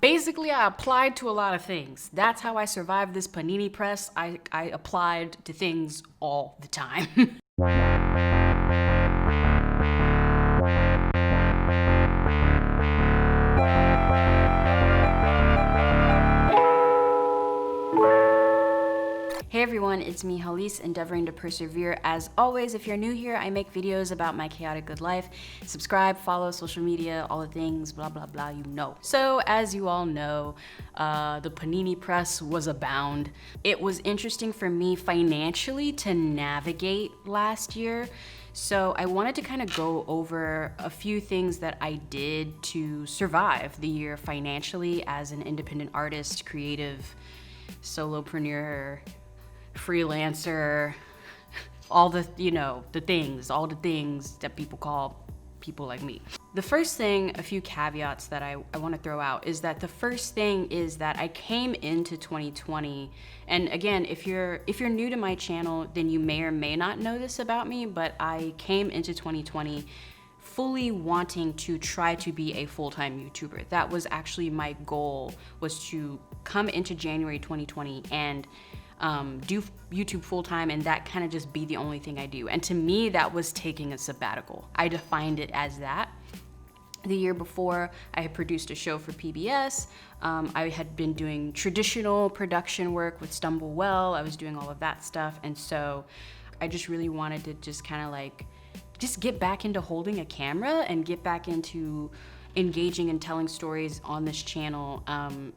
Basically, I applied to a lot of things. That's how I survived this panini press. I applied to things all the time. Hey everyone, it's me, Halise, endeavoring to persevere. As always, if you're new here, I make videos about my chaotic good life. Subscribe, follow, social media, all the things, blah, blah, blah, you know. So as you all know, the panini press was abound. It was interesting for me financially to navigate last year. So I wanted to kind of go over a few things that I did to survive the year financially as an independent artist, creative, solopreneur, freelancer, all the, all the things that people call people like me. The first thing, a few caveats that I want to throw out is that the first thing is that I came into 2020, and again, if you're new to my channel, then you may or may not know this about me, but I came into 2020 fully wanting to try to be a full-time YouTuber. That was actually my goal, was to come into January 2020 and do YouTube full-time, and that kind of just be the only thing I do. And to me, that was taking a sabbatical. I defined it as that. The year before, I had produced a show for PBS. I had been doing traditional production work with StumbleWell. I was doing all of that stuff. And so I just really wanted to just kind of like, just get back into holding a camera and get back into engaging and telling stories on this channel,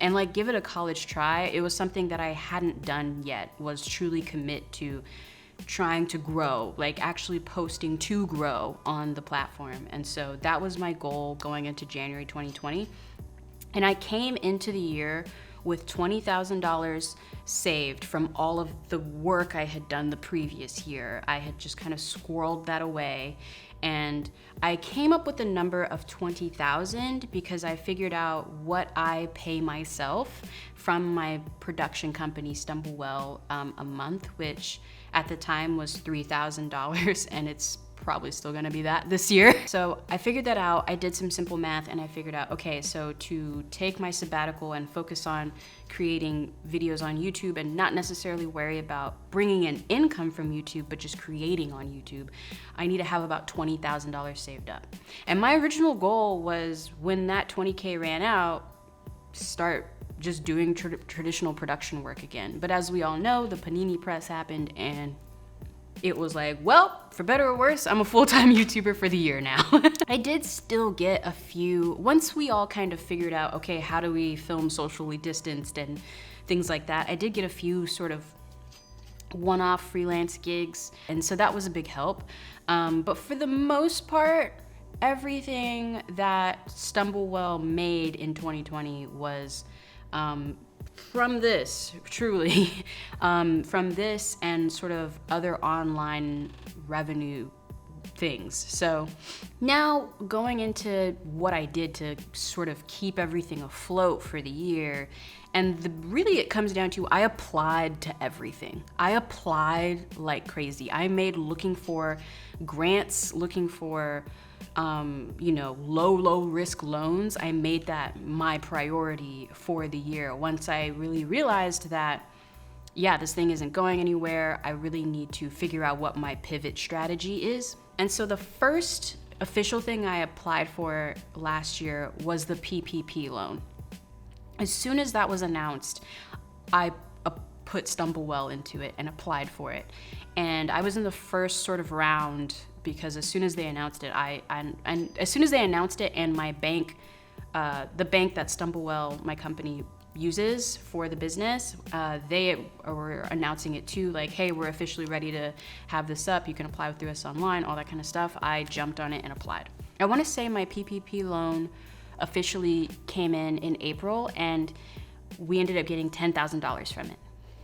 and like give it a college try. It was something that I hadn't done yet, was truly commit to trying to grow, like actually posting to grow on the platform. And so that was my goal going into January 2020. And I came into the year with $20,000 saved from all of the work I had done the previous year. I had just kind of squirreled that away. And I came up with a number of 20,000 because I figured out what I pay myself from my production company, StumbleWell, a month, which at the time was $3,000, and it's probably still gonna be that this year. So I figured that out. I did some simple math and I figured out, okay, so to take my sabbatical and focus on creating videos on YouTube and not necessarily worry about bringing in income from YouTube, but just creating on YouTube, I need to have about $20,000 saved up. And my original goal was, when that 20K ran out, start just doing traditional production work again. But as we all know, the panini press happened, and it was like, well, for better or worse, I'm a full-time YouTuber for the year now. I did still get a few, once we all kind of figured out, okay, how do we film socially distanced and things like that, I did get a few sort of one-off freelance gigs, and so that was a big help. But for the most part, everything that StumbleWell made in 2020 was from this, truly, from this and sort of other online revenue things. So now going into what I did to sort of keep everything afloat for the year, and really it comes down to, I applied to everything. I applied like crazy. I made looking for grants, looking for low risk loans. I made that my priority for the year. Once I really realized that, yeah, this thing isn't going anywhere, I really need to figure out what my pivot strategy is. And so the first official thing I applied for last year was the PPP loan. As soon as that was announced, I put StumbleWell into it and applied for it. And I was in the first sort of round, because as soon as they announced it, and my bank, the bank that StumbleWell, my company, uses for the business, they were announcing it too, like, hey, we're officially ready to have this up. You can apply through us online, all that kind of stuff. I jumped on it and applied. I want to say my PPP loan officially came in April, and we ended up getting $10,000 from it.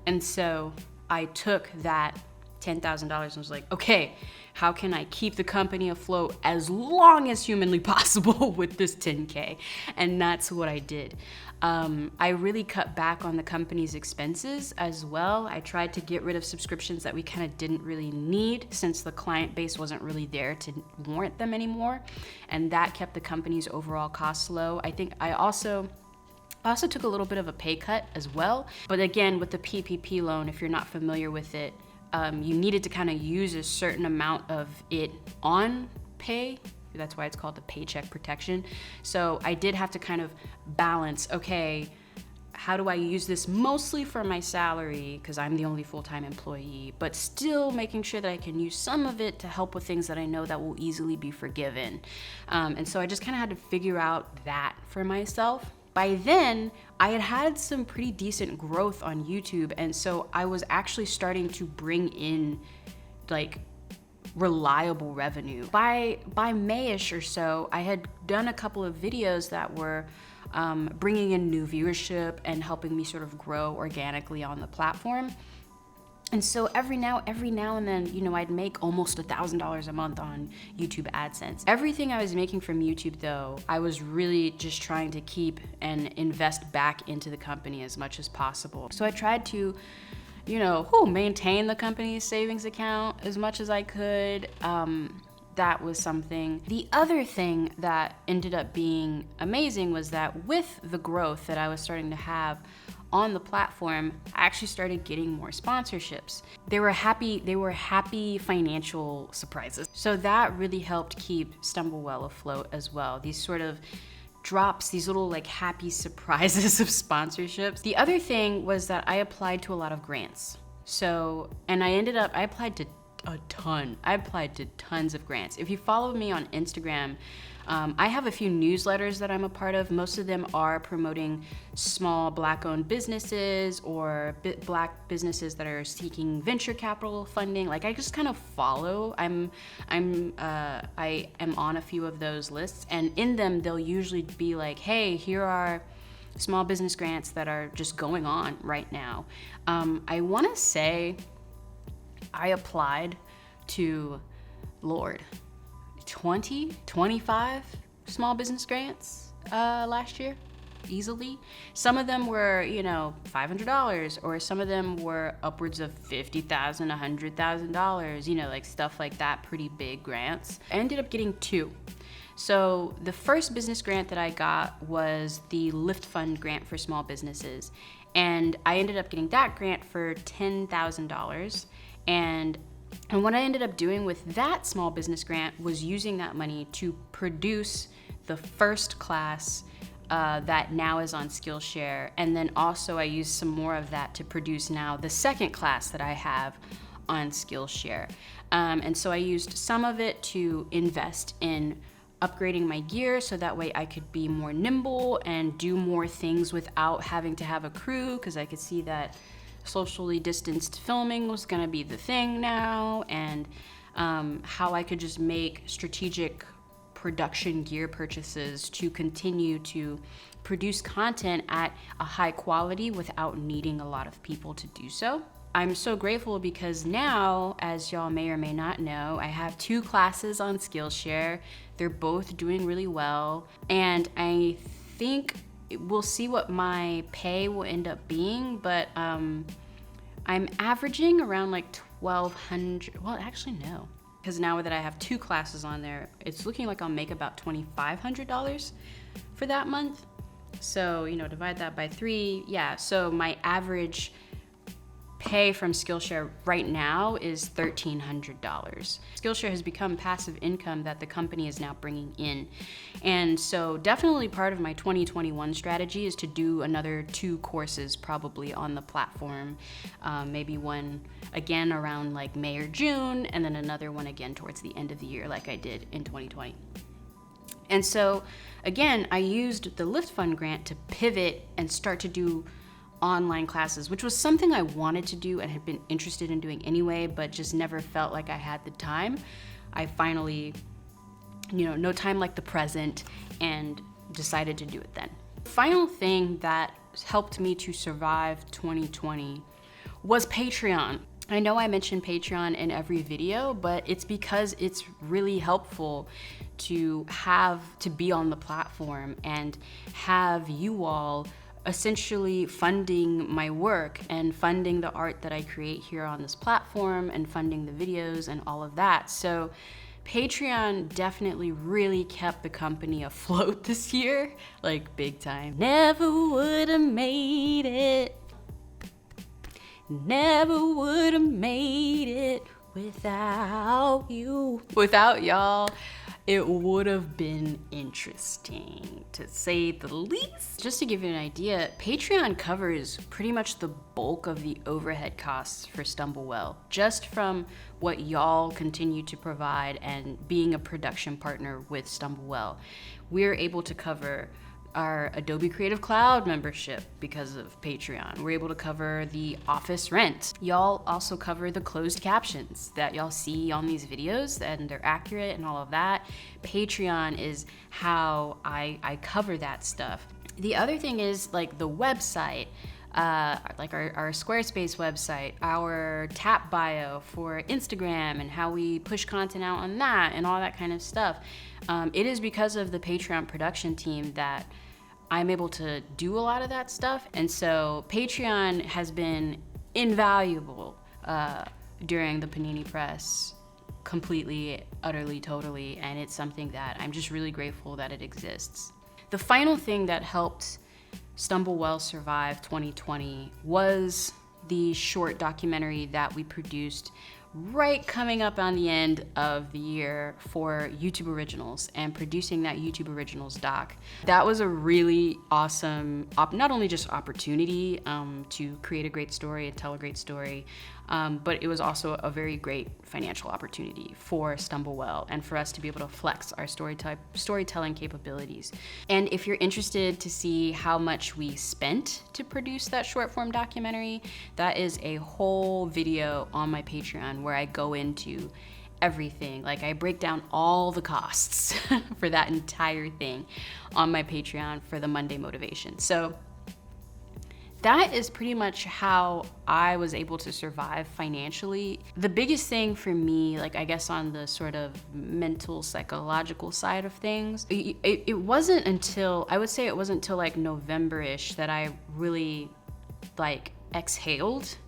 And so I took that $10,000 and was like, okay, how can I keep the company afloat as long as humanly possible with this 10K? And that's what I did. I really cut back on the company's expenses as well. I tried to get rid of subscriptions that we kind of didn't really need, since the client base wasn't really there to warrant them anymore. And that kept the company's overall costs low. I think I also I also took a little bit of a pay cut as well. But again, with the PPP loan, if you're not familiar with it, you needed to kind of use a certain amount of it on pay. That's why it's called the Paycheck protection. So I did have to kind of balance, okay, how do I use this mostly for my salary, because I'm the only full-time employee, but still making sure that I can use some of it to help with things that I know that will easily be forgiven. And so I just kind of had to figure out that for myself. By then, I had some pretty decent growth on YouTube, and so I was actually starting to bring in like reliable revenue. By May-ish or so, I had done a couple of videos that were bringing in new viewership and helping me sort of grow organically on the platform. And so every now and then, you know, I'd make almost $1,000 a month on YouTube Adsense. Everything I was making from YouTube though, I was really just trying to keep and invest back into the company as much as possible. So I tried to, you know, maintain the company's savings account as much as I could. That was something. The other thing that ended up being amazing was that with the growth that I was starting to have on the platform, I actually started getting more sponsorships. They were happy financial surprises. So that really helped keep StumbleWell afloat as well. These sort of drops, these little like happy surprises of sponsorships. The other thing was that I applied to a lot of grants. So, and I applied to a ton. I applied to tons of grants. If you follow me on Instagram, I have a few newsletters that I'm a part of. Most of them are promoting small Black-owned businesses or Black businesses that are seeking venture capital funding. Like I just kind of follow. I am on a few of those lists, and in them they'll usually be like, hey, here are small business grants that are just going on right now. I want to say I applied to, 25 small business grants last year, easily. Some of them were, you know, $500, or some of them were upwards of $50,000, $100,000, you know, like stuff like that, pretty big grants. I ended up getting 2. So the first business grant that I got was the Lift Fund grant for small businesses. And I ended up getting that grant for $10,000. And what I ended up doing with that small business grant was using that money to produce the first class that now is on Skillshare. And then also I used some more of that to produce now the second class that I have on Skillshare. And so I used some of it to invest in upgrading my gear so that way I could be more nimble and do more things without having to have a crew, because I could see that socially distanced filming was gonna be the thing now, and how I could just make strategic production gear purchases to continue to produce content at a high quality without needing a lot of people to do so. I'm so grateful because now, as y'all may or may not know, I have 2 classes on Skillshare. They're both doing really well, and I think we'll see what my pay will end up being, but I'm averaging around like $1,200. Well, actually no, because now that I have 2 classes on there, it's looking like I'll make about $2,500 for that month. So, you know, divide that by 3. Yeah, so my average pay from Skillshare right now is $1,300. Skillshare has become passive income that the company is now bringing in. And so definitely part of my 2021 strategy is to do another 2 courses probably on the platform. Maybe one again around like May or June, and then another one again towards the end of the year like I did in 2020. And so again, I used the Lift Fund grant to pivot and start to do online classes, which was something I wanted to do and had been interested in doing anyway, but just never felt like I had the time. I finally, you know, no time like the present, and decided to do it then. The final thing that helped me to survive 2020 was Patreon. I know I mention Patreon in every video, but it's because it's really helpful to be on the platform and have you all essentially funding my work and funding the art that I create here on this platform and funding the videos and all of that. So Patreon definitely really kept the company afloat this year, like big time. Never would have made it. Never would have made it without you. Without y'all, it would have been interesting, to say the least. Just to give you an idea, Patreon covers pretty much the bulk of the overhead costs for StumbleWell, just from what y'all continue to provide and being a production partner with StumbleWell. We're able to cover our Adobe Creative Cloud membership because of Patreon. We're able to cover the office rent. Y'all also cover the closed captions that y'all see on these videos, and they're accurate and all of that. Patreon is how I cover that stuff. The other thing is like the website, like our Squarespace website, our tap bio for Instagram and how we push content out on that and all that kind of stuff. It is because of the Patreon production team that I'm able to do a lot of that stuff. And so Patreon has been invaluable during the Panini Press, completely, utterly, totally. And it's something that I'm just really grateful that it exists. The final thing that helped StumbleWell survive 2020 was the short documentary that we produced right coming up on the end of the year for YouTube Originals, and producing that YouTube Originals doc. That was a really awesome, not only just opportunity to create a great story and tell a great story, but it was also a very great financial opportunity for StumbleWell and for us to be able to flex our storytelling capabilities. And if you're interested to see how much we spent to produce that short form documentary, that is a whole video on my Patreon where I go into everything. Like, I break down all the costs for that entire thing on my Patreon for the Monday Motivation. So that is pretty much how I was able to survive financially. The biggest thing for me, like I guess on the sort of mental, psychological side of things, it wasn't until, I would say it wasn't until like November-ish that I really like exhaled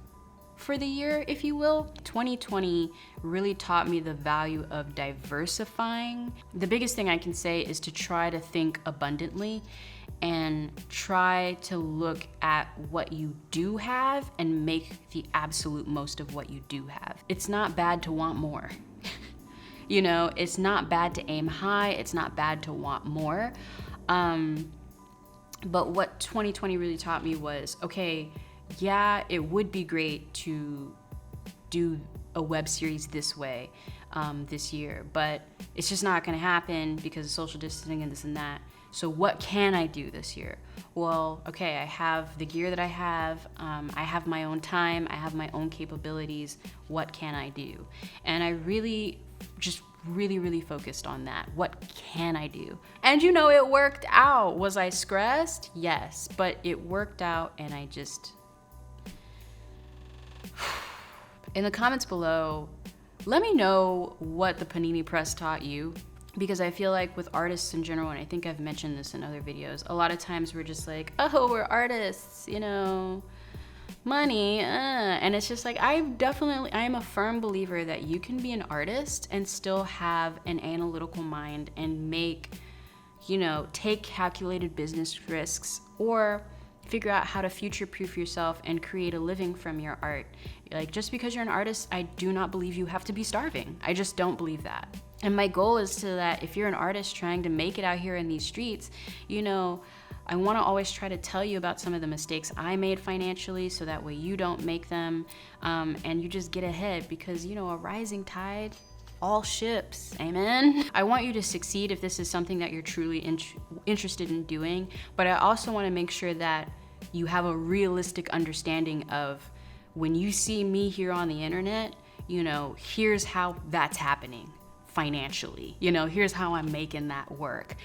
for the year, if you will. 2020 really taught me the value of diversifying. The biggest thing I can say is to try to think abundantly and try to look at what you do have and make the absolute most of what you do have. It's not bad to want more. You know, it's not bad to aim high. It's not bad to want more. But what 2020 really taught me was, okay, yeah, it would be great to do a web series this way this year, but it's just not gonna happen because of social distancing and this and that. So what can I do this year? Well, okay, I have the gear that I have my own time, I have my own capabilities. What can I do? And I really focused on that. What can I do? And you know, it worked out. Was I stressed? Yes, but it worked out, and I just... In the comments below, let me know what the Panini Press taught you, because I feel like with artists in general, and I think I've mentioned this in other videos, a lot of times we're just like, oh, we're artists, you know, money, and it's just like, I am a firm believer that you can be an artist and still have an analytical mind and make, you know, take calculated business risks, or figure out how to future-proof yourself and create a living from your art. Like, just because you're an artist, I do not believe you have to be starving. I just don't believe that. And my goal is to that if you're an artist trying to make it out here in these streets, you know, I want to always try to tell you about some of the mistakes I made financially, so that way you don't make them, and you just get ahead, because, you know, a rising tide, all ships, amen? I want you to succeed if this is something that you're truly interested in doing, but I also want to make sure that you have a realistic understanding of, when you see me here on the internet, you know, here's how that's happening financially. You know, here's how I'm making that work.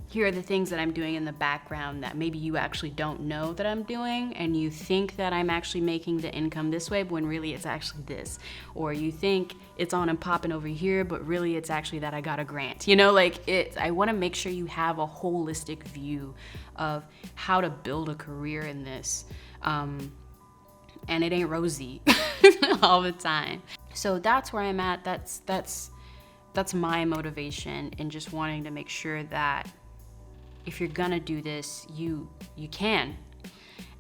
Here are the things that I'm doing in the background that maybe you actually don't know that I'm doing, and you think that I'm actually making the income this way, but when really it's actually this. Or you think it's on and popping over here, but really it's actually that I got a grant. You know, like, I want to make sure you have a holistic view of how to build a career in this. And it ain't rosy all the time. So that's where I'm at. That's that's my motivation in just wanting to make sure that if you're gonna do this, you can.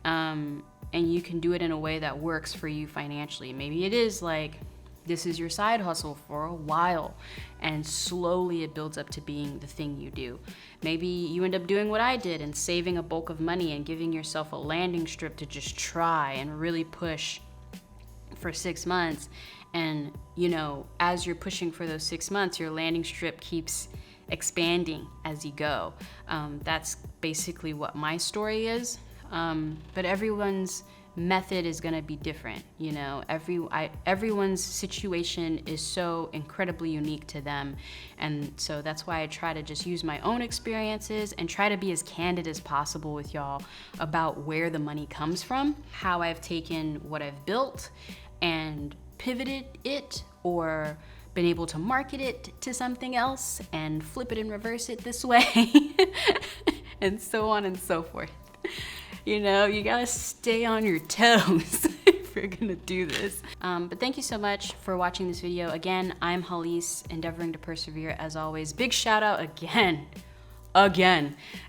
And you can do it in a way that works for you financially. Maybe it is like, this is your side hustle for a while, and slowly it builds up to being the thing you do. Maybe you end up doing what I did and saving a bulk of money and giving yourself a landing strip to just try and really push for 6 months. And, you know, as you're pushing for those 6 months, your landing strip keeps expanding as you go. That's basically what my story is. But everyone's method is gonna be different, you know. Everyone's situation is so incredibly unique to them, and so that's why I try to just use my own experiences and try to be as candid as possible with y'all about where the money comes from, how I've taken what I've built and pivoted it, or been able to market it to something else and flip it and reverse it this way, and so on and so forth. You know, you gotta stay on your toes if you're gonna do this. But thank you so much for watching this video. Again, I'm Halise, endeavoring to persevere as always. Big shout out again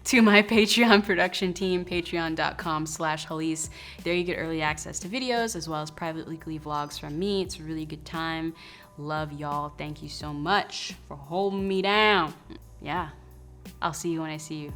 to my Patreon production team, patreon.com/Halise. There you get early access to videos as well as private weekly vlogs from me. It's a really good time. Love y'all. Thank you so much for holding me down. Yeah, I'll see you when I see you.